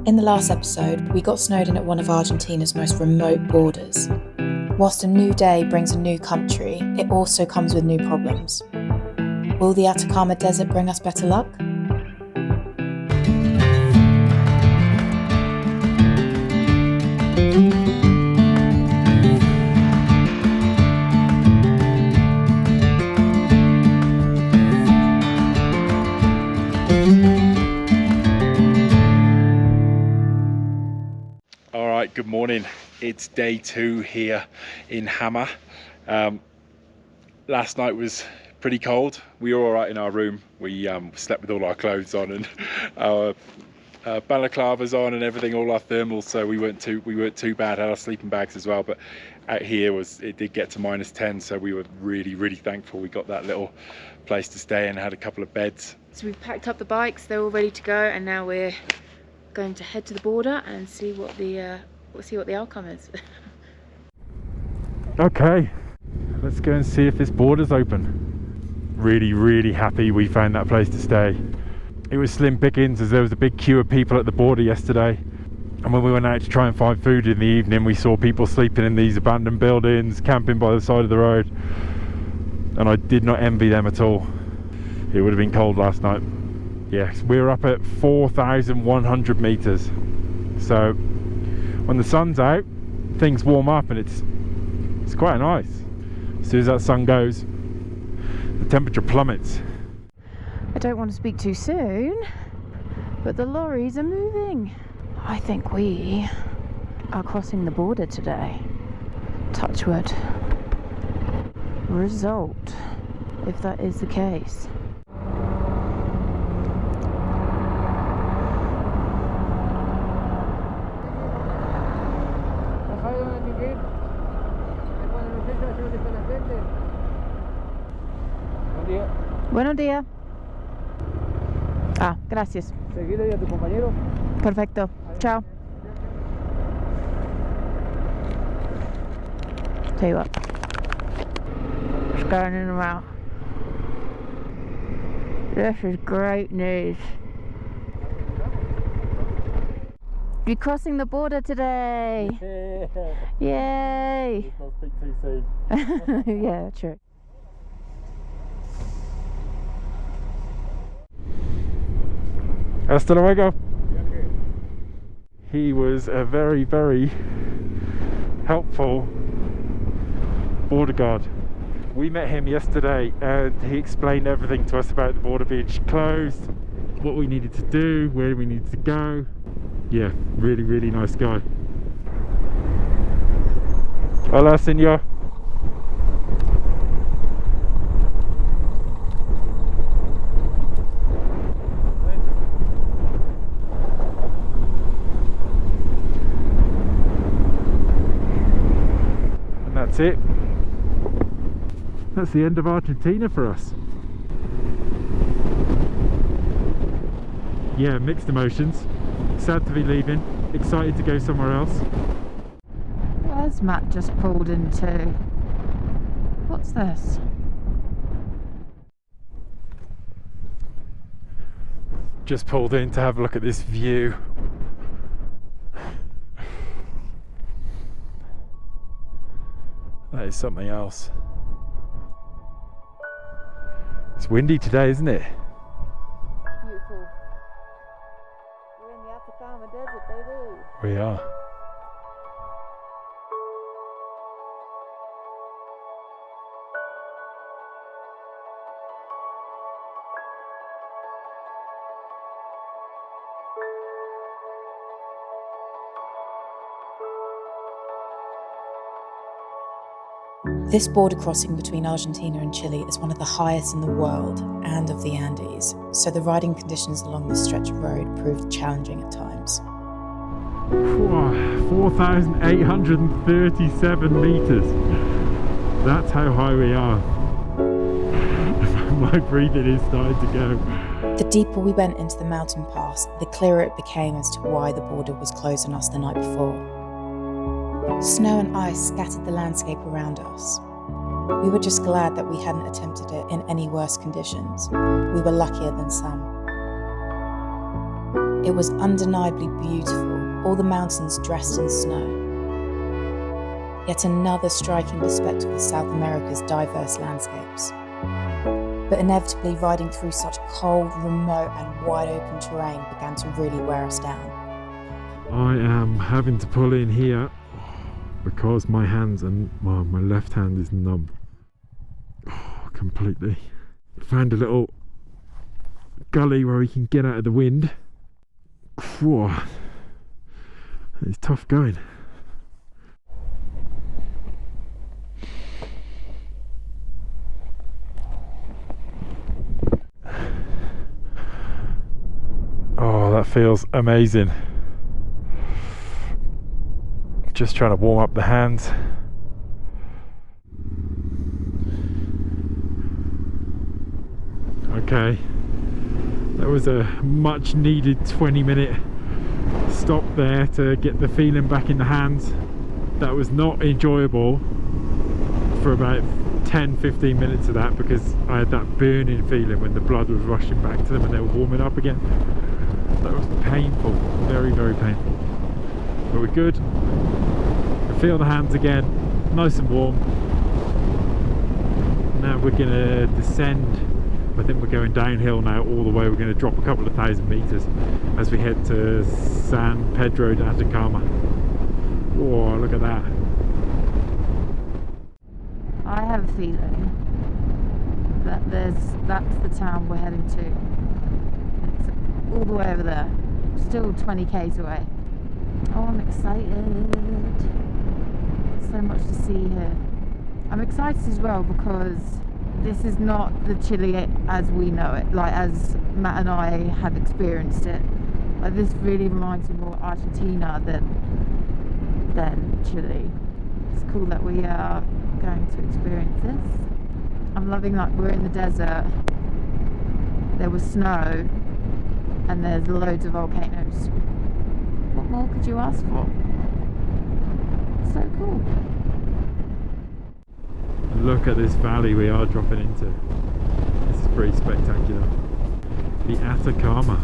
In the last episode, we got snowed in at one of Argentina's most remote borders. Whilst a new day brings a new country, it also comes with new problems. Will the Atacama Desert bring us better luck? Good morning. It's day 2 here in Hammer. Last night was pretty cold. We were all right in our room. We slept with all our clothes on and our balaclavas on and everything, all our thermals. So we weren't too bad. Had our sleeping bags as well. But out here it did get to -10. So we were really thankful we got that little place to stay and had a couple of beds. So we've packed up the bikes. They're all ready to go, and now we're going to head to the border and see what the outcome is. Okay, let's go and see if this border's open. Really happy we found that place to stay. It was slim pickings as there was a big queue of people at the border yesterday, and when we went out to try and find food in the evening, we saw people sleeping in these abandoned buildings, camping by the side of the road, and I did not envy them at all. It would have been cold last night. Yes, we're up at 4,100 meters, so when the sun's out, things warm up and it's quite nice. As soon as that sun goes, the temperature plummets. I don't want to speak too soon, but the lorries are moving. I think we are crossing the border today. Touch wood. Result, if that is the case. Buenos días. Ah, gracias. Seguile a tu compañero. Perfecto. Chao. Tell you what. It's going in the mouth. This is great news. You're crossing the border today. Yay. Don't speak too soon. Yeah, true. Hasta luego. He was a very helpful border guard. We met him yesterday and he explained everything to us about the border being closed, what we needed to do, where we needed to go. Yeah, really nice guy. Hola, señor. That's it. That's the end of Argentina for us. Yeah, mixed emotions. Sad to be leaving, excited to go somewhere else. Where's Matt just pulled into? What's this? Just pulled in to have a look at this view. That is something else. It's windy today, isn't it? Beautiful. We're in the Atacama Desert, baby. We are. This border crossing between Argentina and Chile is one of the highest in the world and of the Andes, so the riding conditions along this stretch of road proved challenging at times. 4,837 meters. That's how high we are. My breathing is starting to go. The deeper we went into the mountain pass, the clearer it became as to why the border was closed on us the night before. Snow and ice scattered the landscape around us. We were just glad that we hadn't attempted it in any worse conditions. We were luckier than some. It was undeniably beautiful, all the mountains dressed in snow. Yet another striking perspective of South America's diverse landscapes. But inevitably, riding through such cold, remote and wide open terrain began to really wear us down. I am having to pull in here because my hands and my left hand is numb. Completely. Found a little gully where we can get out of the wind. Whoa, it's tough going. Oh, that feels amazing. Just trying to warm up the hands. Okay, that was a much needed 20-minute stop there to get the feeling back in the hands. That was not enjoyable for about 10-15 minutes of that, because I had that burning feeling when the blood was rushing back to them and they were warming up again. That was painful, very, very painful. But we're good. I feel the hands again, nice and warm. Now we're going to descend. I think we're going downhill now all the way. We're going to drop a couple of thousand meters as we head to San Pedro de Atacama. Whoa, look at that. I have a feeling that that's the town we're heading to. It's all the way over there, still 20 k's away. Oh, I'm excited. So much to see here. I'm excited as well because this is not the Chile as we know it, like as Matt and I have experienced it. Like, this really reminds me more of Argentina than Chile. It's cool that we are going to experience this. I'm loving, like, we're in the desert, there was snow, and there's loads of volcanoes. What more could you ask for? So cool. Look at this valley we are dropping into. This is pretty spectacular. The Atacama.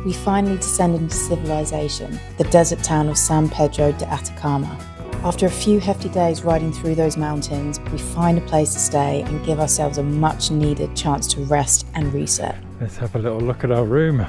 We finally descend into civilization, the desert town of San Pedro de Atacama. After a few hefty days riding through those mountains, we find a place to stay and give ourselves a much needed chance to rest and reset. Let's have a little look at our room.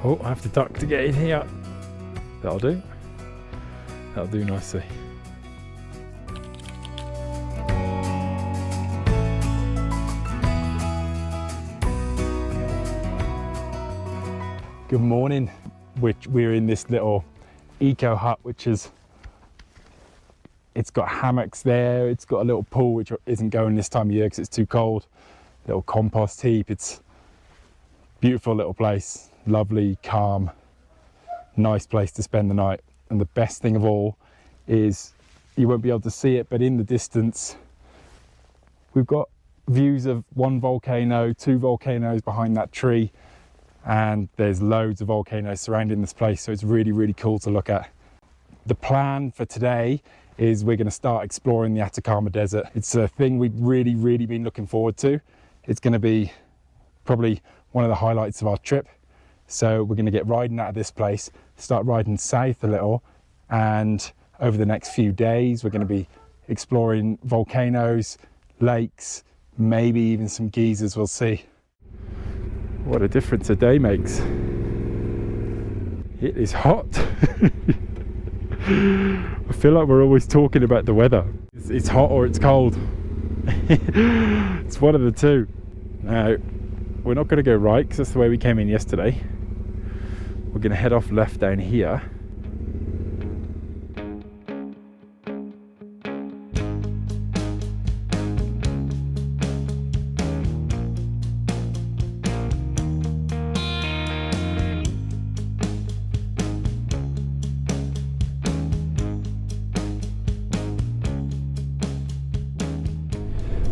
Oh, I have to duck to get in here. That'll do. That'll do nicely. Good morning. We're in this little eco hut, which is, it's got hammocks there, it's got a little pool which isn't going this time of year because it's too cold, little compost heap. It's a beautiful little place, lovely, calm, nice place to spend the night. And the best thing of all is you won't be able to see it, but in the distance we've got views of one volcano, two volcanoes behind that tree, and there's loads of volcanoes surrounding this place, so it's really, really cool to look at. The plan for today is we're going to start exploring the Atacama Desert. It's a thing we've really, really been looking forward to. It's going to be probably one of the highlights of our trip. So we're going to get riding out of this place, start riding south a little, and over the next few days we're going to be exploring volcanoes, lakes, maybe even some geysers, we'll see. What a difference a day makes. It is hot. I feel like we're always talking about the weather. It's hot or it's cold. It's one of the two. Now, we're not going to go right because that's the way we came in yesterday. We're going to head off left down here.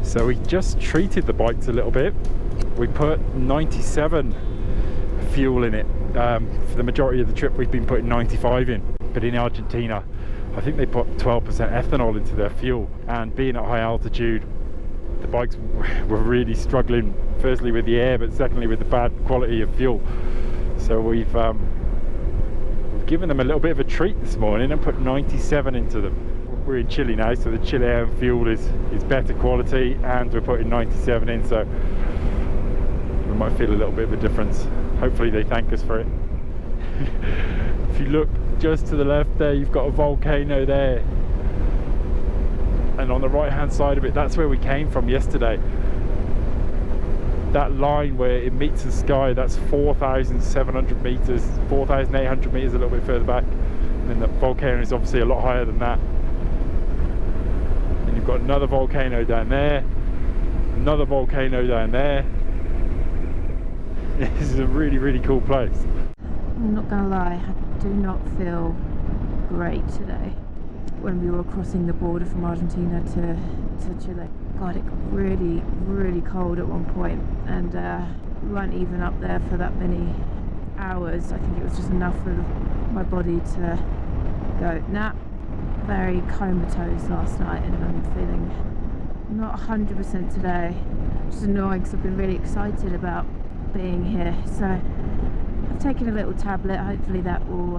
So we just treated the bikes a little bit. We put 97 fuel in it. For the majority of the trip we've been putting 95 in, but in Argentina I think they put 12% ethanol into their fuel, and being at high altitude the bikes were really struggling, firstly with the air but secondly with the bad quality of fuel. So we've given them a little bit of a treat this morning and put 97 into them. We're in Chile now, so the Chilean fuel is better quality, and we're putting 97 in, so we might feel a little bit of a difference. Hopefully they thank us for it. If you look just to the left there, you've got a volcano there, and on the right hand side of it, that's where we came from yesterday. That line where it meets the sky, that's 4,700 meters, 4,800 meters a little bit further back, and then the volcano is obviously a lot higher than that. And you've got another volcano down there, another volcano down there. This is a really, really cool place. I'm not gonna lie, I do not feel great today. When we were crossing the border from Argentina to Chile, God, it got really, really cold at one point, and we weren't even up there for that many hours. I think it was just enough for my body to go, nah. Very comatose last night, and I'm feeling not 100% today, which is annoying because I've been really excited about being here. So I've taken a little tablet, hopefully that will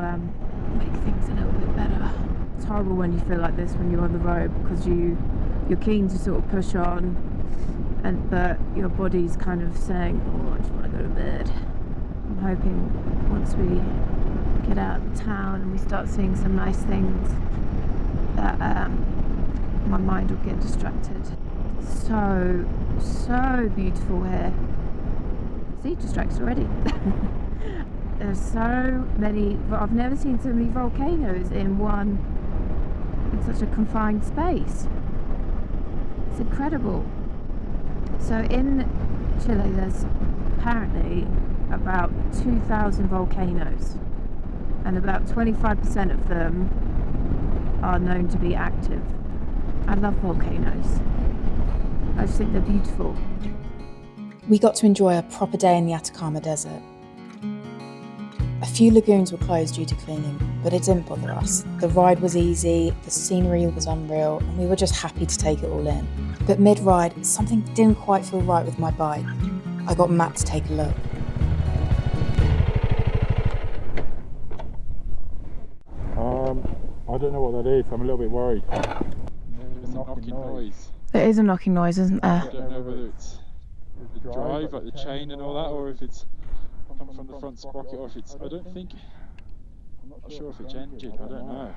make things a little bit better. It's horrible when you feel like this when you're on the road, because you're keen to sort of push on, but your body's kind of saying, oh, I just want to go to bed. I'm hoping once we get out of the town and we start seeing some nice things, that my mind will get distracted. So beautiful here. See, distracted already. There's so many, I've never seen so many volcanoes in such a confined space. It's incredible. So in Chile there's apparently about 2,000 volcanoes, and about 25% of them are known to be active. I love volcanoes. I just think they're beautiful. We got to enjoy a proper day in the Atacama Desert. A few lagoons were closed due to cleaning, but it didn't bother us. The ride was easy, the scenery was unreal, and we were just happy to take it all in. But mid-ride, something didn't quite feel right with my bike. I got Matt to take a look. I don't know what that is. I'm a little bit worried. It's a knocking noise. There is a knocking noise, isn't there? I don't know whether it's the drive, like the chain and all that, or if it's coming from the front sprocket, or if it's, I don't think, I'm not sure if it's engine, I don't know.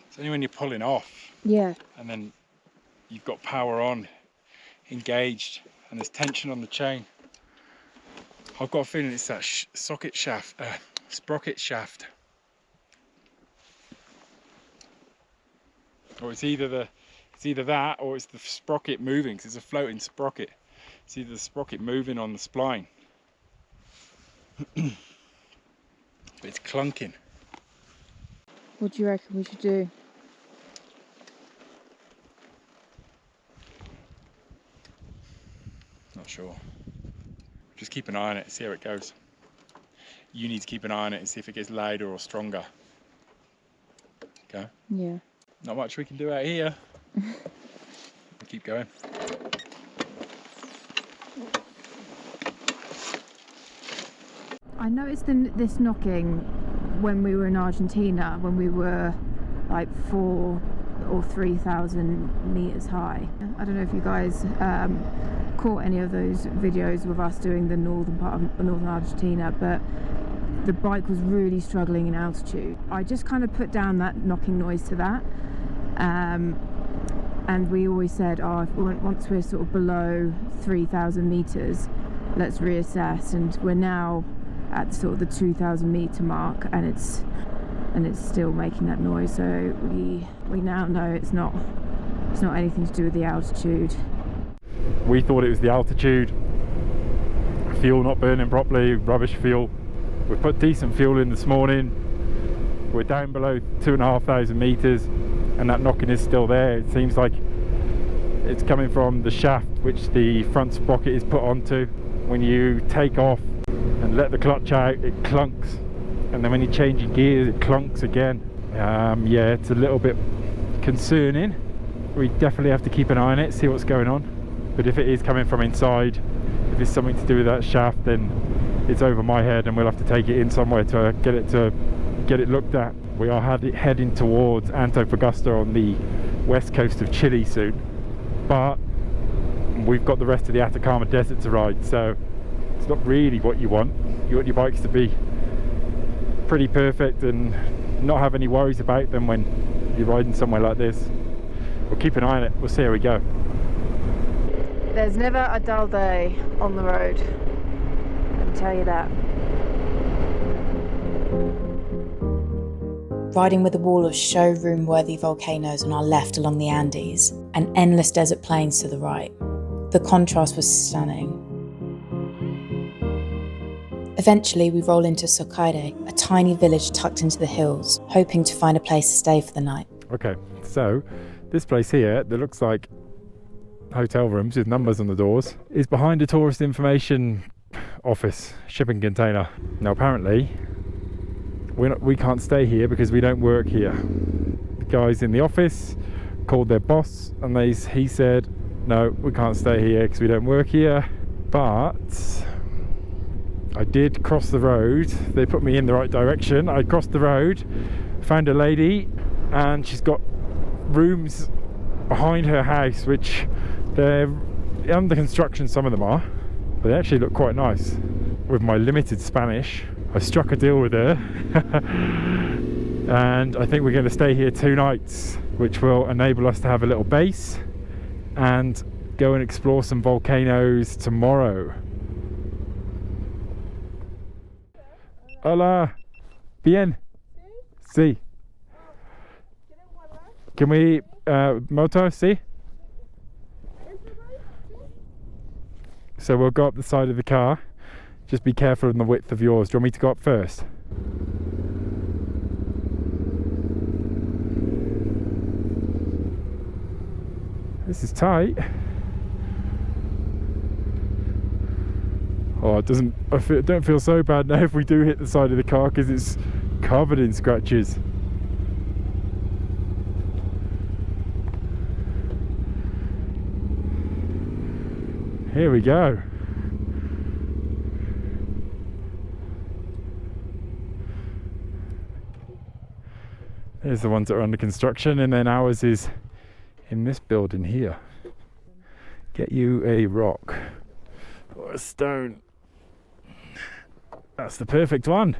It's only when you're pulling off, Yeah. and then you've got power on, engaged, and there's tension on the chain. I've got a feeling it's that sprocket shaft. Or it's either that, or it's the sprocket moving, because it's a floating sprocket. It's either the sprocket moving on the spline. But it's clunking. What do you reckon we should do? Not sure. Just keep an eye on it, see how it goes. You need to keep an eye on it and see if it gets louder or stronger. Okay? Yeah. Not much we can do out here. We'll keep going. I noticed this knocking when we were in Argentina, when we were like 4,000 or 3,000 meters high. I don't know if you guys caught any of those videos with us doing the northern part of northern Argentina, but the bike was really struggling in altitude. I just kind of put down that knocking noise to that, and we always said, oh, once we're sort of below 3,000 meters, let's reassess. And we're now at sort of the 2,000 meter mark, and it's still making that noise. So we now know it's not anything to do with the altitude. We thought it was the altitude, fuel not burning properly, rubbish fuel. We put decent fuel in this morning. We're down below 2,500 meters, and that knocking is still there. It seems like it's coming from the shaft which the front sprocket is put onto. When you take off and let the clutch out, it clunks, and then when you change your gears, it clunks again. Yeah, it's a little bit concerning. We definitely have to keep an eye on it, see what's going on. But if it is coming from inside, if it's something to do with that shaft, then it's over my head, and we'll have to take it in somewhere to get it looked at. We are heading towards Antofagasta on the west coast of Chile soon, but we've got the rest of the Atacama Desert to ride, so it's not really what you want. You want your bikes to be pretty perfect and not have any worries about them when you're riding somewhere like this. We'll keep an eye on it, we'll see how we go. There's never a dull day on the road, I can tell you that. Riding with a wall of showroom-worthy volcanoes on our left along the Andes, and endless desert plains to the right. The contrast was stunning. Eventually, we roll into Ushuaia, a tiny village tucked into the hills, hoping to find a place to stay for the night. Okay, so this place here that looks like hotel rooms with numbers on the doors is behind a tourist information office, shipping container. Now apparently we can't stay here because we don't work here. The guys in the office called their boss, and he said, no, we can't stay here because we don't work here. But I did cross the road. They put me in the right direction. I crossed the road, found a lady, and she's got rooms behind her house, which they're under construction, some of them are, but they actually look quite nice. With my limited Spanish, I struck a deal with her and I think we're going to stay here 2 nights, which will enable us to have a little base and go and explore some volcanoes tomorrow. Hola, bien, sí. Can we moto, sí? So we'll go up the side of the car. Just be careful in the width of yours. Do you want me to go up first? This is tight. Oh, it doesn't. Don't feel so bad now if we do hit the side of the car, because it's covered in scratches. Here we go. There's the ones that are under construction, and then ours is in this building here. Get you a rock or a stone. That's the perfect one.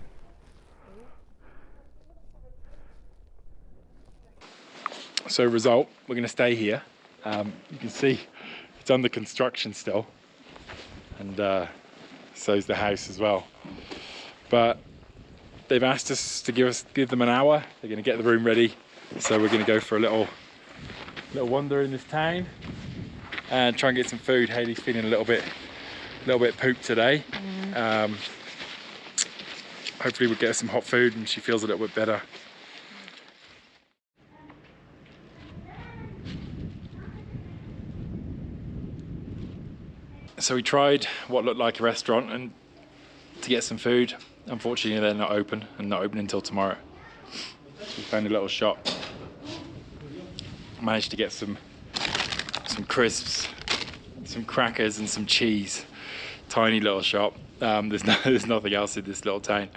So result, we're going to stay here. You can see it's under construction still, and so's the house as well. But they've asked us to give them an hour. They're going to get the room ready, so we're going to go for a little wander in this town and try and get some food. Hayley's feeling a little bit pooped today. Hopefully we'll get her some hot food and she feels a little bit better. So we tried what looked like a restaurant and to get some food. Unfortunately, they're not open and not open until tomorrow. So we found a little shop. Managed to get some crisps, some crackers and some cheese. Tiny little shop. There's nothing else in this little town.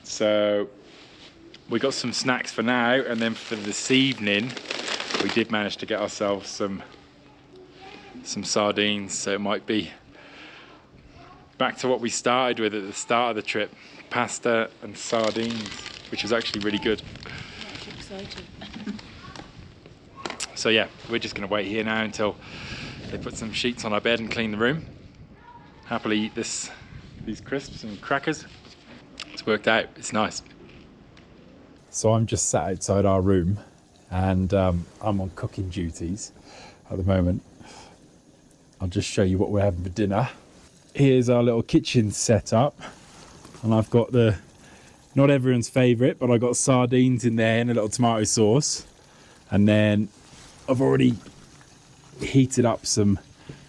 So we got some snacks for now, and then for this evening we did manage to get ourselves some sardines, so it might be back to what we started with at the start of the trip, pasta and sardines, which was actually really good. Excited. So yeah, we're just going to wait here now until they put some sheets on our bed and clean the room. Happily eat these crisps and crackers. It's worked out, it's nice. So I'm just sat outside our room, and I'm on cooking duties at the moment. I'll just show you what we're having for dinner. Here's our little kitchen setup, and I've got not everyone's favourite, but I've got sardines in there and a little tomato sauce. And then I've already heated up some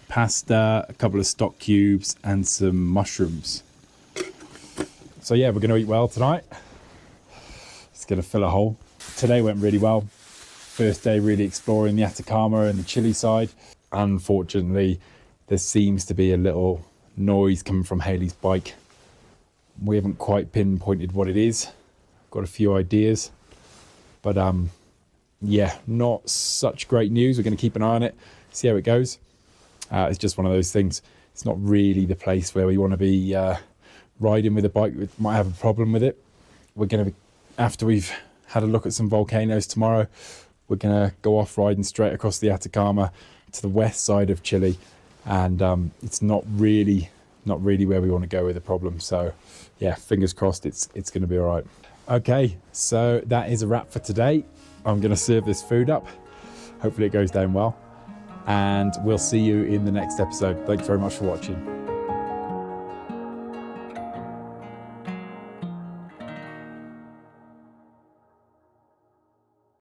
pasta, a couple of stock cubes and some mushrooms. So yeah, we're going to eat well tonight. It's going to fill a hole. Today went really well. First day really exploring the Atacama and the Chile side. Unfortunately, there seems to be a little noise coming from Hayley's bike. We haven't quite pinpointed what it is. Got a few ideas, but yeah, not such great news. We're going to keep an eye on it, see how it goes. It's just one of those things. It's not really the place where we want to be riding with a bike. We might have a problem with it. We're going to, after we've had a look at some volcanoes tomorrow, we're going to go off riding straight across the Atacama to the west side of Chile, and it's not really where we want to go with the problem. So yeah, fingers crossed it's going to be all right. Okay, so that is a wrap for today. I'm going to serve this food up. Hopefully it goes down well, and we'll see you in the next episode. Thanks very much for watching.